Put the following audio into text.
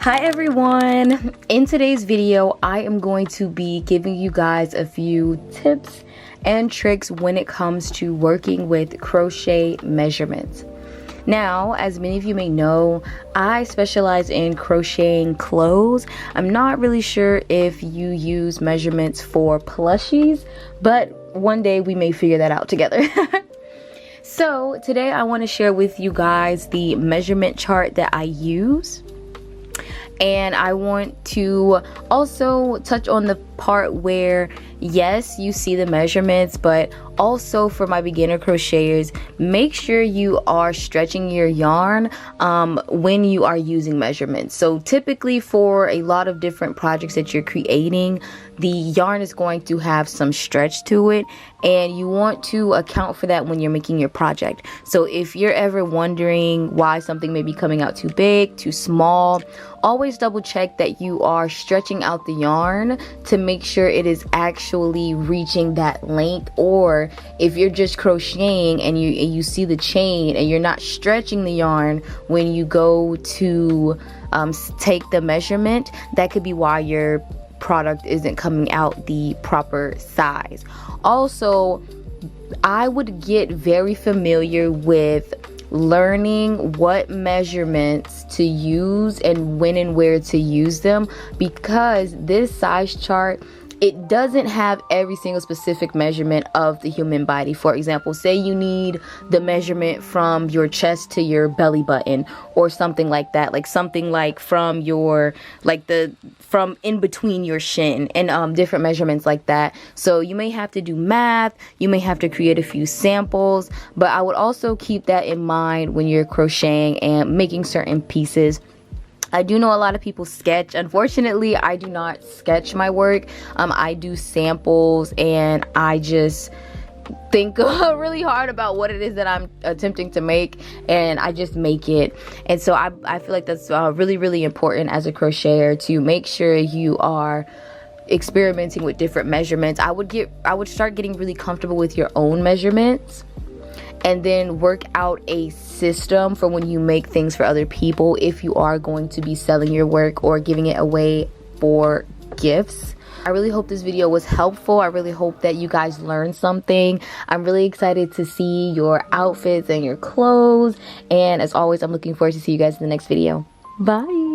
Hi everyone! In today's video, I am going to be giving you guys a few tips and tricks when it comes to working with crochet measurements. Now, as many of you may know, I specialize in crocheting clothes. I'm not really sure if you use measurements for plushies, but one day we may figure that out together. So today I want to share with you guys the measurement chart that I use. And I want to also touch on the part where, yes, you see the measurements, but also for my beginner crocheters, make sure you are stretching your yarn when you are using measurements. So typically for a lot of different projects that you're creating, the yarn is going to have some stretch to it, and you want to account for that when you're making your project. So if you're ever wondering why something may be coming out too big, too small, always double check that you are stretching out the yarn to make sure it is actually reaching that length. Or if you're just crocheting and you see the chain and you're not stretching the yarn when you go to take the measurement, that could be why your product isn't coming out the proper size. Also, I would get very familiar with learning what measurements to use and when and where to use them, because this size chart, it doesn't have every single specific measurement of the human body. For example, say you need the measurement from your chest to your belly button or something like that, like something like from your, from in between your shin, and different measurements like that. So you may have to do math, you may have to create a few samples, but I would also keep that in mind when you're crocheting and making certain pieces. I do know a lot of people sketch. Unfortunately, I do not sketch my work. I do samples, and I just think really hard about what it is that I'm attempting to make, and I just make it. And so I feel like that's really, really important as a crocheter, to make sure you are experimenting with different measurements. I would start getting really comfortable with your own measurements, and then work out a system for when you make things for other people, if you are going to be selling your work or giving it away for gifts. I really hope this video was helpful. I really hope that you guys learned something. I'm really excited to see your outfits and your clothes, and as always, I'm looking forward to see you guys in the next video. Bye.